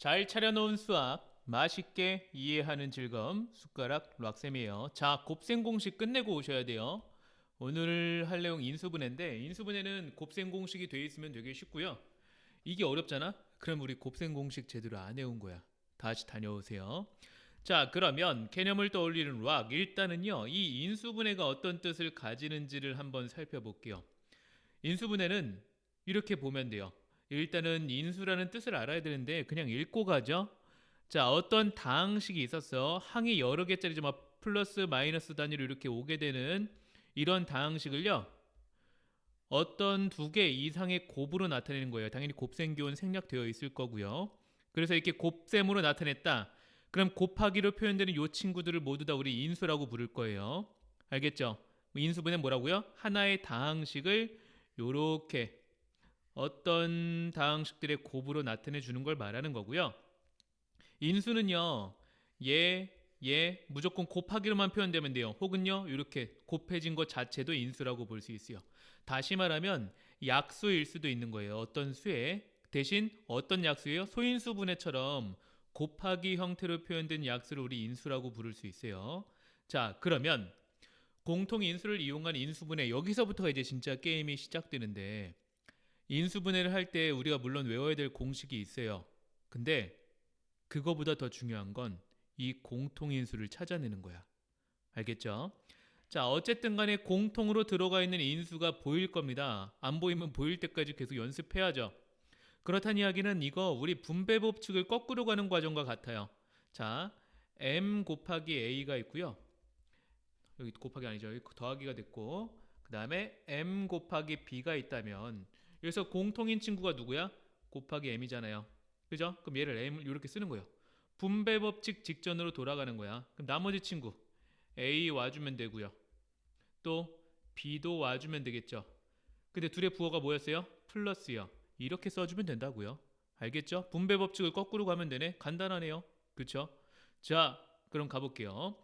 잘 차려놓은 수학, 맛있게 이해하는 즐거움, 숟가락 락쌤이에요. 자, 곱셈 공식 끝내고 오셔야 돼요. 오늘 할 내용 인수분해인데, 인수분해는 곱셈 공식이 돼 있으면 되게 쉽고요. 이게 어렵잖아? 그럼 우리 곱셈 공식 제대로 안 해온 거야. 다시 다녀오세요. 자, 그러면 개념을 떠올리는 락, 일단은요, 이 인수분해가 어떤 뜻을 가지는지를 한번 살펴볼게요. 인수분해는 이렇게 보면 돼요. 일단은 인수라는 뜻을 알아야 되는데 그냥 읽고 가죠. 자, 어떤 다항식이 있었어. 항이 여러 개짜리지만 플러스 마이너스 단위로 이렇게 오게 되는 이런 다항식을요. 어떤 두 개 이상의 곱으로 나타내는 거예요. 당연히 곱셈교은 생략되어 있을 거고요. 그래서 이렇게 곱셈으로 나타냈다. 그럼 곱하기로 표현되는 이 친구들을 모두 다 우리 인수라고 부를 거예요. 알겠죠? 인수분해 뭐라고요? 하나의 다항식을 요렇게 어떤 다항식들의 곱으로 나타내 주는 걸 말하는 거고요. 인수는요. 얘 무조건 곱하기로만 표현되면 돼요. 혹은요. 이렇게 곱해진 것 자체도 인수라고 볼 수 있어요. 다시 말하면 약수일 수도 있는 거예요. 어떤 수에 대신 어떤 약수예요? 소인수분해처럼 곱하기 형태로 표현된 약수를 우리 인수라고 부를 수 있어요. 자, 그러면 공통 인수를 이용한 인수분해 여기서부터가 이제 진짜 게임이 시작되는데 인수분해를 할 때 우리가 물론 외워야 될 공식이 있어요. 근데 그거보다 더 중요한 건 이 공통인수를 찾아내는 거야. 알겠죠? 자, 어쨌든 간에 공통으로 들어가 있는 인수가 보일 겁니다. 안 보이면 보일 때까지 계속 연습해야죠. 그렇다는 이야기는 이거 우리 분배 법칙을 거꾸로 가는 과정과 같아요. 자, m 곱하기 a가 있고요. 여기 곱하기 아니죠. 여기 더하기가 됐고 그 다음에 m 곱하기 b가 있다면 여기서 공통인 친구가 누구야? 곱하기 m이잖아요. 그죠? 그럼 얘를 m을 이렇게 쓰는 거예요. 분배 법칙 직전으로 돌아가는 거야. 그럼 나머지 친구 a 와주면 되고요. 또 b도 와주면 되겠죠. 근데 둘의 부호가 뭐였어요? 플러스요. 이렇게 써주면 된다고요. 알겠죠? 분배 법칙을 거꾸로 가면 되네. 간단하네요. 그쵸? 자, 그럼 가볼게요.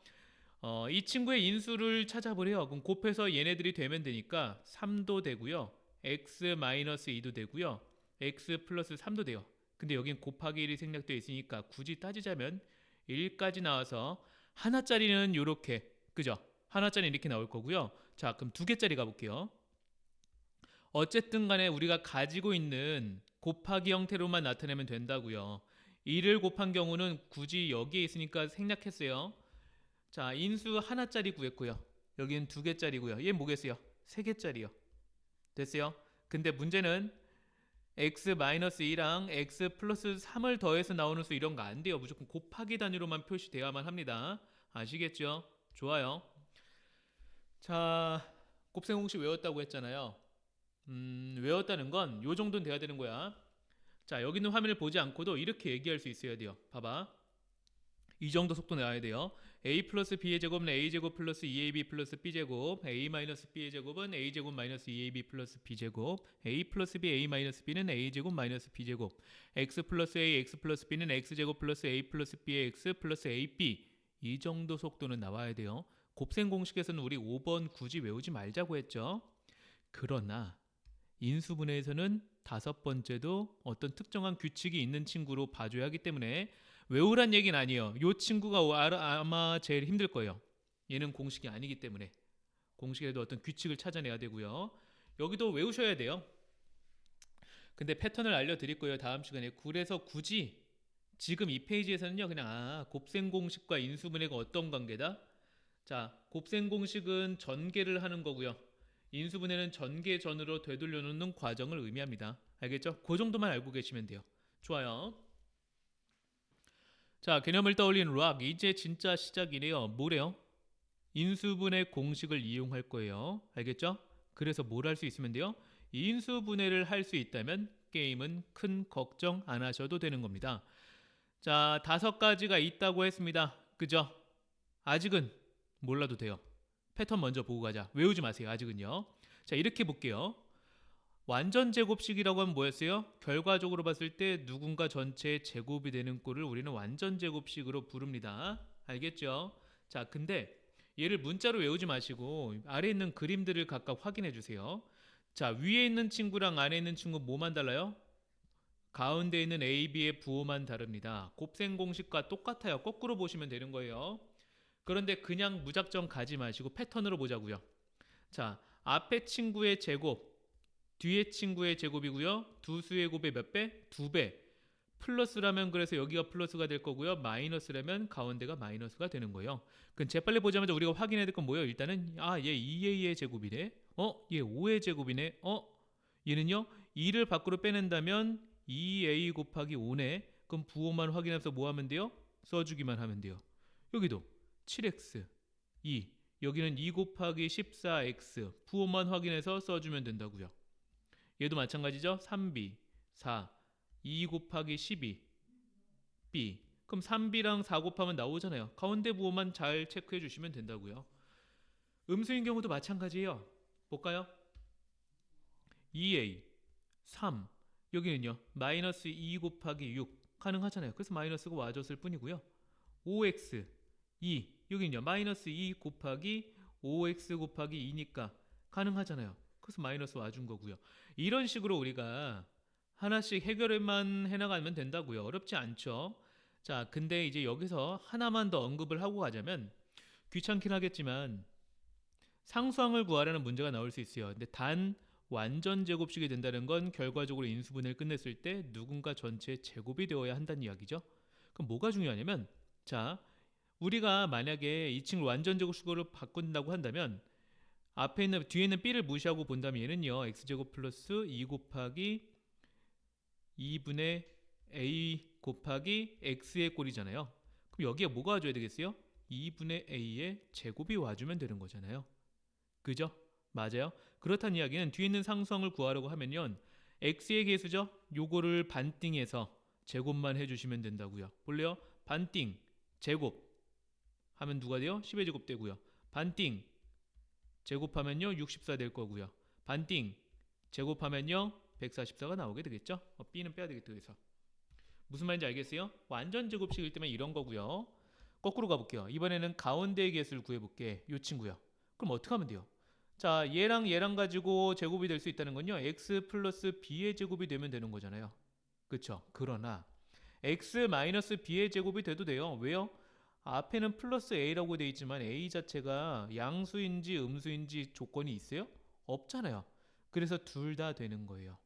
이 친구의 인수를 찾아보래요. 그럼 곱해서 얘네들이 되면 되니까 3도 되고요. x-2도 되고요. x 플러스 3도 돼요. 근데 여긴 곱하기 1이 생략되어 있으니까 굳이 따지자면 1까지 나와서 하나짜리는 이렇게 그죠? 하나짜리 이렇게 나올 거고요. 자, 그럼 두 개짜리 가볼게요. 어쨌든 간에 우리가 가지고 있는 곱하기 형태로만 나타내면 된다고요. 1을 곱한 경우는 굳이 여기에 있으니까 생략했어요. 자, 인수 하나짜리 구했고요. 여기는 두 개짜리고요. 얘 뭐겠어요? 세 개짜리요. 됐어요? 근데 문제는 x-2랑 x 플러스 3을 더해서 나오는 수 이런 거 안 돼요. 무조건 곱하기 단위로만 표시돼야만 합니다. 아시겠죠? 좋아요. 자, 곱셈 공식 외웠다고 했잖아요. 외웠다는 건 요 정도는 돼야 되는 거야. 자, 여기 있는 화면을 보지 않고도 이렇게 얘기할 수 있어야 돼요. 봐봐. 이 정도 속도 내야 돼요. a 플러스 b의 제곱은 a제곱 플러스 2ab 플러스 b제곱, a 마이너스 b의 제곱은 a제곱 마이너스 2ab 플러스 b제곱, a 플러스 b, a 마이너스 b는 a제곱 마이너스 b제곱, x 플러스 a, x 플러스 b는 x제곱 플러스 a 플러스 b의 x 플러스 ab. 이 정도 속도는 나와야 돼요. 곱셈 공식에서는 우리 5번 굳이 외우지 말자고 했죠. 그러나 인수분해에서는 다섯 번째도 어떤 특정한 규칙이 있는 친구로 봐줘야 하기 때문에 외우란 얘기는 아니에요. 이 친구가 아마 제일 힘들 거예요. 얘는 공식이 아니기 때문에 공식에도 어떤 규칙을 찾아내야 되고요. 여기도 외우셔야 돼요. 근데 패턴을 알려드릴 거예요. 다음 시간에. 그래서 굳이 지금 이 페이지에서는요. 그냥 곱셈 공식과 인수분해가 어떤 관계다? 자, 곱셈 공식은 전개를 하는 거고요. 인수분해는 전개 전으로 되돌려 놓는 과정을 의미합니다. 알겠죠? 그 정도만 알고 계시면 돼요. 좋아요. 자, 개념을 떠올리는 락. 이제 진짜 시작이래요. 뭐래요? 인수분해 공식을 이용할 거예요. 알겠죠? 그래서 뭘 할 수 있으면 돼요? 인수분해를 할 수 있다면 게임은 큰 걱정 안 하셔도 되는 겁니다. 자, 다섯 가지가 있다고 했습니다. 그죠? 아직은 몰라도 돼요. 패턴 먼저 보고 가자. 외우지 마세요. 아직은요. 자, 이렇게 볼게요. 완전 제곱식이라고 하면 뭐였어요? 결과적으로 봤을 때 누군가 전체의 제곱이 되는 꼴을 우리는 완전 제곱식으로 부릅니다. 알겠죠? 자, 근데 얘를 문자로 외우지 마시고 아래에 있는 그림들을 각각 확인해 주세요. 자, 위에 있는 친구랑 아래에 있는 친구 뭐만 달라요? 가운데 있는 A, B의 부호만 다릅니다. 곱셈 공식과 똑같아요. 거꾸로 보시면 되는 거예요. 그런데 그냥 무작정 가지 마시고 패턴으로 보자고요. 자, 앞에 친구의 제곱, 뒤에 친구의 제곱이고요. 두 수의 곱의 몇 배? 2배. 플러스라면 그래서 여기가 플러스가 될 거고요. 마이너스라면 가운데가 마이너스가 되는 거예요. 그럼 재빨리 보자마자 우리가 확인해야 될 건 뭐예요? 일단은 얘 2a의 제곱이네. 얘 5의 제곱이네. 얘는요. 2를 밖으로 빼낸다면 2a 곱하기 5네. 그럼 부호만 확인해서 뭐 하면 돼요? 써주기만 하면 돼요. 여기도 7x 2. 여기는 2 곱하기 14x. 부호만 확인해서 써주면 된다고요. 얘도 마찬가지죠. 3b 4 2 곱하기 12 b. 그럼 3b랑 4 곱하면 나오잖아요. 가운데 부호만 잘 체크해 주시면 된다고요. 음수인 경우도 마찬가지예요. 볼까요? 2a 3. 여기는요. 마이너스 2 곱하기 6 가능하잖아요. 그래서 마이너스가 와줬을 뿐이고요. 5x 2. 여기는요. 마이너스 2 곱하기 5x 곱하기 2니까 가능하잖아요. 그래서 마이너스 와준 거고요. 이런 식으로 우리가 하나씩 해결만 해나가면 된다고요. 어렵지 않죠. 자, 근데 이제 여기서 하나만 더 언급을 하고 가자면 귀찮긴 하겠지만 상수항을 구하라는 문제가 나올 수 있어요. 근데 단 완전 제곱식이 된다는 건 결과적으로 인수분해를 끝냈을 때 누군가 전체의 제곱이 되어야 한다는 이야기죠. 그럼 뭐가 중요하냐면 자, 우리가 만약에 이 친구를 완전 제곱식으로 바꾼다고 한다면 앞에 있는 뒤에 있는 b를 무시하고 본다면 얘는요. x제곱 플러스 2 곱하기 2분의 a 곱하기 x의 꼴이잖아요. 그럼 여기에 뭐가 와줘야 되겠어요? 2분의 a의 제곱이 와주면 되는 거잖아요. 그죠? 맞아요. 그렇다는 이야기는 뒤에 있는 상수항을 구하려고 하면요. x의 개수죠? 요거를 반띵해서 제곱만 해주시면 된다고요. 볼래요? 반띵 제곱 하면 누가 돼요? 10의 제곱 되고요. 반띵 제곱하면요 64 될 거고요. 반띵 제곱하면요 144가 나오게 되겠죠. b는 빼야 되겠다. 그래서 무슨 말인지 알겠어요? 완전 제곱식일 때면 이런 거고요. 거꾸로 가볼게요. 이번에는 가운데의 개수를 구해볼게. 요 친구요. 그럼 어떻게 하면 돼요? 자, 얘랑 가지고 제곱이 될 수 있다는 건요. x 플러스 b의 제곱이 되면 되는 거잖아요. 그쵸? 그러나 x 마이너스 b의 제곱이 돼도 돼요. 왜요? 앞에는 플러스 a라고 돼 있지만 a 자체가 양수인지 음수인지 조건이 있어요? 없잖아요. 그래서 둘 다 되는 거예요.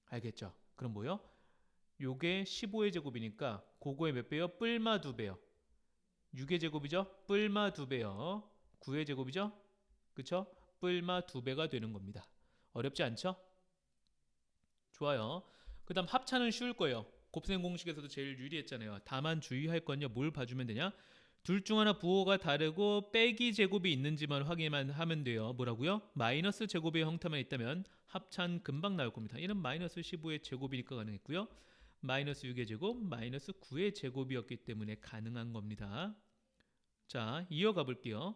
알겠죠? 그럼 뭐요? 요게 15의 제곱이니까 그거의 몇 배요? 뿔마 2배요. 6의 제곱이죠? 뿔마 2배요. 9의 제곱이죠? 그쵸? 뿔마 2배가 되는 겁니다. 어렵지 않죠? 좋아요. 그 다음 합차는 쉬울 거예요. 곱셈 공식에서도 제일 유리했잖아요. 다만 주의할 건요. 뭘 봐주면 되냐? 둘 중 하나 부호가 다르고 빼기 제곱이 있는지만 확인만 하면 돼요. 뭐라고요? 마이너스 제곱의 형태만 있다면 합차는 금방 나올 겁니다. 얘는 마이너스 15의 제곱이니까 가능했고요. 마이너스 6의 제곱, 마이너스 9의 제곱이었기 때문에 가능한 겁니다. 자, 이어가 볼게요.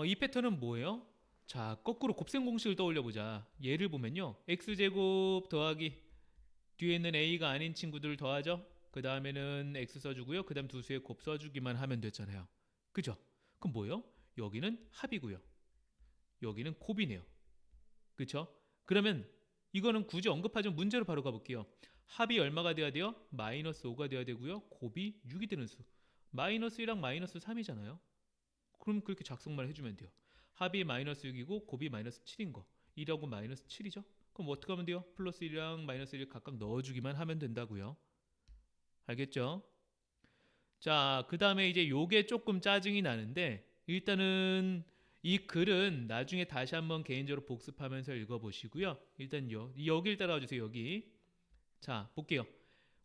이 패턴은 뭐예요? 자, 거꾸로 곱셈 공식을 떠올려 보자. 예를 보면요. x제곱 더하기 뒤에 있는 a가 아닌 친구들 더하죠. 그 다음에는 x 써주고요. 그 다음 두 수의 곱 써주기만 하면 됐잖아요. 그죠? 그럼 뭐예요? 여기는 합이고요. 여기는 곱이네요. 그쵸? 그러면 이거는 굳이 언급하지 문제로 바로 가볼게요. 합이 얼마가 돼야 돼요? 마이너스 5가 돼야 되고요. 곱이 6이 되는 수. 마이너스 1랑 마이너스 3이잖아요. 그럼 그렇게 작성만 해주면 돼요. 합이 마이너스 6이고 곱이 마이너스 7인 거. 1하고 마이너스 7이죠? 그럼 어떻게 하면 돼요? 플러스 1이랑 마이너스 1을 각각 넣어주기만 하면 된다고요. 알겠죠? 자, 그 다음에 이제 요게 조금 짜증이 나는데 일단은 이 글은 나중에 다시 한번 개인적으로 복습하면서 읽어보시고요. 일단 여기를 따라와 주세요. 여기. 자, 볼게요.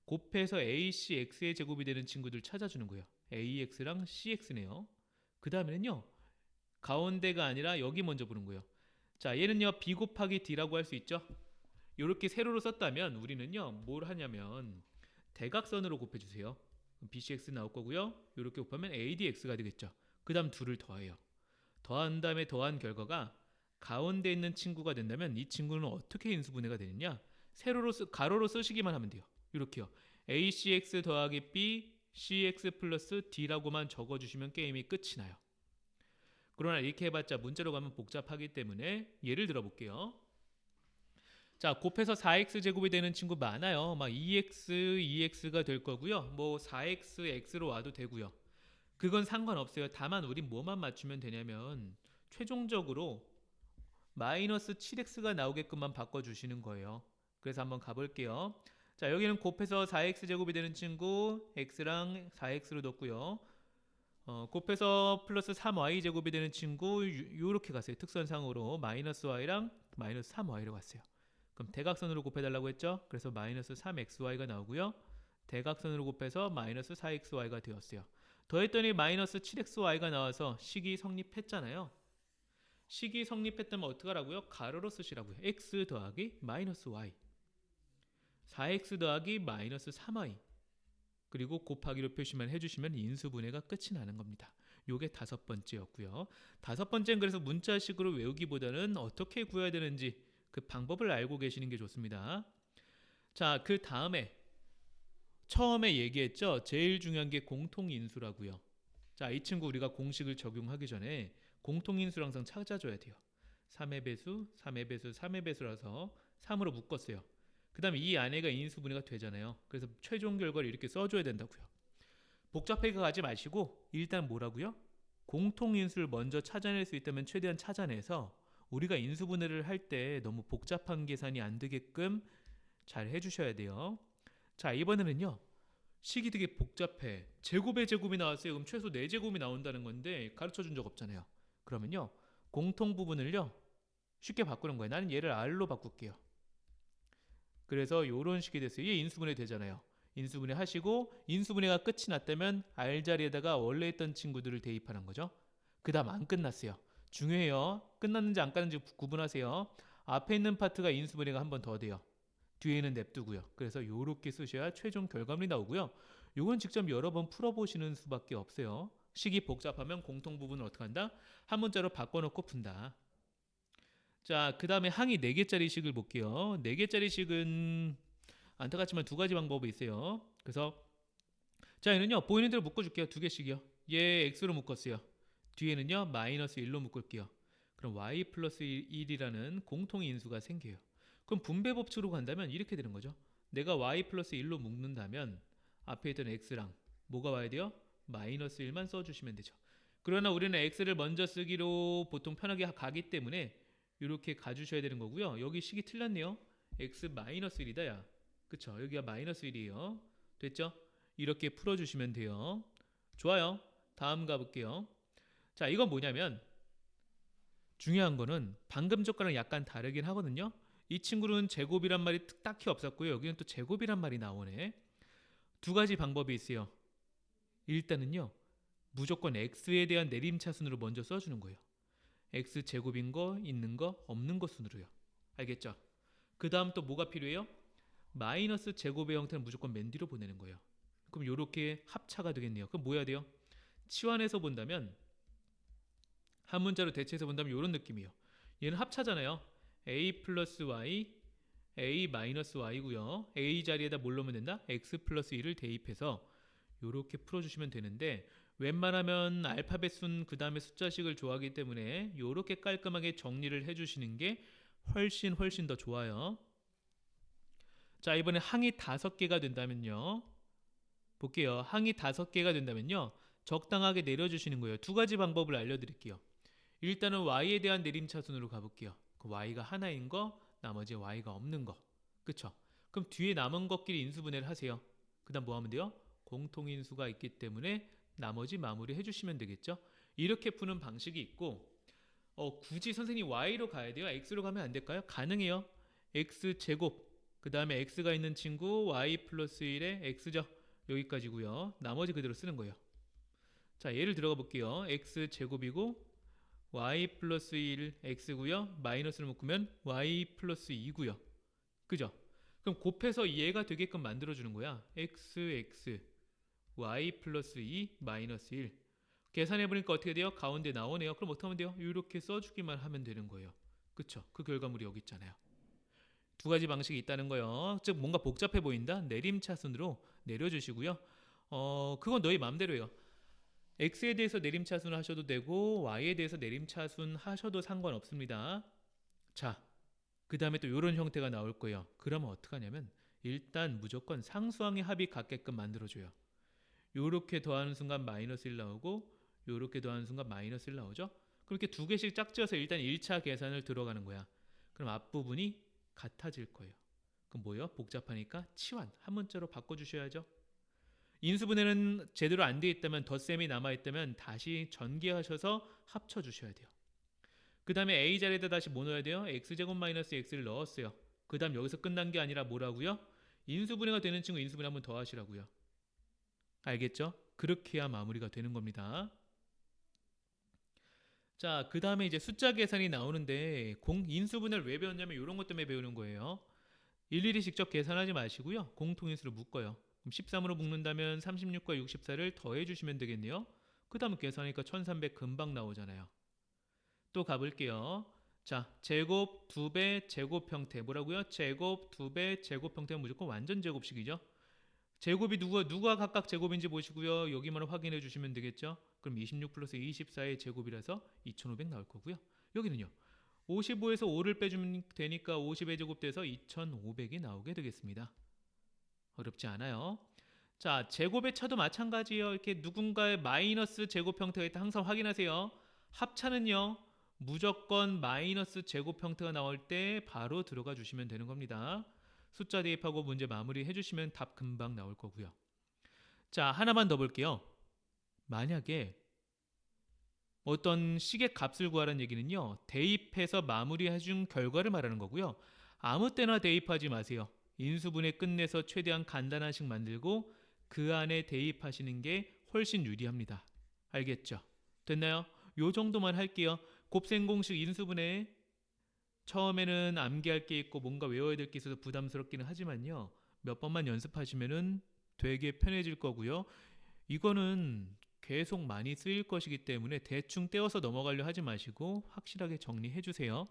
곱해서 ACX의 제곱이 되는 친구들 찾아주는 거예요. AX랑 CX네요. 그 다음에는요. 가운데가 아니라 여기 먼저 보는 거예요. 자, 얘는요. B 곱하기 D라고 할 수 있죠. 이렇게 세로로 썼다면 우리는요. 뭘 하냐면 대각선으로 곱해주세요. BCX 나올 거고요. 이렇게 곱하면 ADX가 되겠죠. 그 다음 둘을 더해요. 더한 다음에 더한 결과가 가운데 있는 친구가 된다면 이 친구는 어떻게 인수분해가 되느냐? 가로로 쓰시기만 하면 돼요. 이렇게요. ACX 더하기 B, CX 플러스 D라고만 적어주시면 게임이 끝이 나요. 그러나 이렇게 해봤자 문제로 가면 복잡하기 때문에 예를 들어 볼게요. 자, 곱해서 4x제곱이 되는 친구 많아요. 막 2x가 될 거고요. 뭐 4x, x로 와도 되고요. 그건 상관없어요. 다만 우린 뭐만 맞추면 되냐면 최종적으로 마이너스 7x가 나오게끔만 바꿔주시는 거예요. 그래서 한번 가볼게요. 자, 여기는 곱해서 4x제곱이 되는 친구 x랑 4x로 뒀고요. 곱해서 플러스 3y제곱이 되는 친구 요렇게 갔어요. 특선상으로 마이너스 y랑 마이너스 3y로 갔어요. 그럼 대각선으로 곱해달라고 했죠. 그래서 마이너스 3xy가 나오고요. 대각선으로 곱해서 마이너스 4xy가 되었어요. 더했더니 마이너스 7xy가 나와서 식이 성립했잖아요. 식이 성립했다면 어떡하라고요? 가로로 쓰시라고요. x 더하기 마이너스 y 4x 더하기 마이너스 3y 그리고 곱하기로 표시만 해주시면 인수분해가 끝이 나는 겁니다. 요게 5번째였고요. 5번째는 그래서 문자식으로 외우기보다는 어떻게 구해야 되는지 그 방법을 알고 계시는 게 좋습니다. 자, 그 다음에 처음에 얘기했죠. 제일 중요한 게 공통인수라고요. 자, 이 친구 우리가 공식을 적용하기 전에 공통인수를 항상 찾아줘야 돼요. 3의 배수, 3의 배수, 3의 배수라서 3으로 묶었어요. 그 다음에 이 안에가 인수분해가 되잖아요. 그래서 최종 결과를 이렇게 써줘야 된다고요. 복잡하게 가지 마시고 일단 뭐라고요? 공통인수를 먼저 찾아낼 수 있다면 최대한 찾아내서 우리가 인수분해를 할 때 너무 복잡한 계산이 안 되게끔 잘 해주셔야 돼요. 자, 이번에는요. 식이 되게 복잡해. 제곱의 제곱이 나왔어요. 그럼 최소 4제곱이 나온다는 건데 가르쳐준 적 없잖아요. 그러면요. 공통 부분을요. 쉽게 바꾸는 거예요. 나는 얘를 r로 바꿀게요. 그래서 이런 식이 됐어요. 얘 인수분해 되잖아요. 인수분해 하시고 인수분해가 끝이 났다면 r 자리에다가 원래 있던 친구들을 대입하는 거죠. 그 다음 안 끝났어요. 중요해요. 끝났는지 안 끝났는지 구분하세요. 앞에 있는 파트가 인수분해가 한 번 더 돼요. 뒤에는 냅두고요. 그래서 이렇게 쓰셔야 최종 결과물이 나오고요. 이건 직접 여러 번 풀어보시는 수밖에 없어요. 식이 복잡하면 공통 부분을 어떻게 한다? 한 문자로 바꿔놓고 푼다. 자, 그 다음에 항이 4개짜리 식을 볼게요. 4개짜리 식은 안타깝지만 2가지 방법이 있어요. 그래서 자, 얘는요. 보이는 대로 묶어줄게요. 2개씩이요. 얘 x로 묶었어요. 뒤에는요. 마이너스 1로 묶을게요. 그럼 y 플러스 1이라는 공통인수가 생겨요. 그럼 분배 법칙으로 간다면 이렇게 되는 거죠. 내가 y 플러스 1로 묶는다면 앞에 있던 x랑 뭐가 와야 돼요? 마이너스 1만 써주시면 되죠. 그러나 우리는 x를 먼저 쓰기로 보통 편하게 가기 때문에 이렇게 가주셔야 되는 거고요. 여기 식이 틀렸네요. x 마이너스 1이다 야. 그쵸? 여기가 마이너스 1이에요. 됐죠? 이렇게 풀어주시면 돼요. 좋아요. 다음 가볼게요. 자, 이건 뭐냐면 중요한 거는 방금 조건랑 약간 다르긴 하거든요. 이 친구는 제곱이란 말이 딱히 없었고요. 여기는 또 제곱이란 말이 나오네. 2가지 방법이 있어요. 일단은요. 무조건 x에 대한 내림차순으로 먼저 써주는 거예요. x 제곱인 거, 있는 거, 없는 거 순으로요. 알겠죠? 그 다음 또 뭐가 필요해요? 마이너스 제곱의 형태는 무조건 맨 뒤로 보내는 거예요. 그럼 이렇게 합차가 되겠네요. 그럼 뭐 해야 돼요? 치환해서 본다면 한 문자로 대체해서 본다면 이런 느낌이에요. 얘는 합차잖아요. a 플러스 y, a 마이너스 y고요. a 자리에다 뭘 넣으면 된다? x 플러스 1을 대입해서 이렇게 풀어주시면 되는데 웬만하면 알파벳 순 그 다음에 숫자식을 좋아하기 때문에 이렇게 깔끔하게 정리를 해주시는 게 훨씬 더 좋아요. 자, 이번에 항이 5개가 된다면요. 볼게요. 항이 5개가 된다면요. 적당하게 내려주시는 거예요. 2가지 방법을 알려드릴게요. 일단은 y에 대한 내림차순으로 가볼게요. 그 y가 하나인 거, 나머지 y가 없는 거. 그쵸? 그럼 뒤에 남은 것끼리 인수분해를 하세요. 그 다음 뭐 하면 돼요? 공통인수가 있기 때문에 나머지 마무리 해주시면 되겠죠? 이렇게 푸는 방식이 있고 굳이 선생님 y로 가야 돼요? x로 가면 안 될까요? 가능해요. x제곱 그 다음에 x가 있는 친구 y 플러스 1에 x죠. 여기까지고요. 나머지 그대로 쓰는 거예요. 자, 예를 들어가 볼게요. x제곱이고 y 플러스 1 x고요. 마이너스를 묶으면 y 플러스 2고요. 그죠? 그럼 곱해서 얘가 되게끔 만들어주는 거야. x y 플러스 2 마이너스 1 계산해보니까 어떻게 돼요? 가운데 나오네요. 그럼 어떻게 하면 돼요? 이렇게 써주기만 하면 되는 거예요. 그쵸? 그 결과물이 여기 있잖아요. 2가지 방식이 있다는 거예요. 즉 뭔가 복잡해 보인다? 내림차순으로 내려주시고요. 그건 너희 마음대로예요. x에 대해서 내림차순 하셔도 되고 y에 대해서 내림차순 하셔도 상관없습니다. 자, 그 다음에 또 이런 형태가 나올 거예요. 그러면 어떡하냐면 일단 무조건 상수항의 합이 같게끔 만들어줘요. 요렇게 더하는 순간 마이너스 1 나오고 요렇게 더하는 순간 마이너스 1 나오죠. 그렇게 두 개씩 짝지어서 일단 1차 계산을 들어가는 거야. 그럼 앞부분이 같아질 거예요. 그럼 뭐예요? 복잡하니까 치환 한 문자로 바꿔주셔야죠. 인수분해는 제대로 안 돼 있다면 덧셈이 남아있다면 다시 전개하셔서 합쳐주셔야 돼요. 그 다음에 a 자리에다 다시 뭐 넣어야 돼요? x제곱 마이너스 x를 넣었어요. 그 다음 여기서 끝난 게 아니라 뭐라고요? 인수분해가 되는 친구 인수분해 한번 더 하시라고요. 알겠죠? 그렇게 해야 마무리가 되는 겁니다. 자, 그 다음에 이제 숫자 계산이 나오는데 인수분해를 왜 배웠냐면 이런 것 때문에 배우는 거예요. 일일이 직접 계산하지 마시고요. 공통인수를 묶어요. 그럼 13으로 묶는다면 36과 64를 더해 주시면 되겠네요. 그 다음 계산하니까 1300 금방 나오잖아요. 또 가볼게요. 자, 제곱 2배 제곱 형태 뭐라고요? 제곱 2배 제곱 형태는 무조건 완전 제곱식이죠. 제곱이 누가 각각 제곱인지 보시고요. 여기만 확인해 주시면 되겠죠. 그럼 26 플러스 24의 제곱이라서 2500 나올 거고요. 여기는요. 55에서 5를 빼주면 되니까 50의 제곱 돼서 2500이 나오게 되겠습니다. 어렵지 않아요. 자, 제곱의 차도 마찬가지예요. 이렇게 누군가의 마이너스 제곱 형태가 있다 항상 확인하세요. 합차는요. 무조건 마이너스 제곱 형태가 나올 때 바로 들어가 주시면 되는 겁니다. 숫자 대입하고 문제 마무리 해주시면 답 금방 나올 거고요. 자, 하나만 더 볼게요. 만약에 어떤 식의 값을 구하라는 얘기는요. 대입해서 마무리해준 결과를 말하는 거고요. 아무 때나 대입하지 마세요. 인수분해 끝내서 최대한 간단한 식 만들고 그 안에 대입하시는 게 훨씬 유리합니다. 알겠죠? 됐나요? 요 정도만 할게요. 곱셈 공식 인수분해 처음에는 암기할 게 있고 뭔가 외워야 될 게 있어서 부담스럽기는 하지만요. 몇 번만 연습하시면은 되게 편해질 거고요. 이거는 계속 많이 쓰일 것이기 때문에 대충 떼어서 넘어가려 하지 마시고 확실하게 정리해 주세요.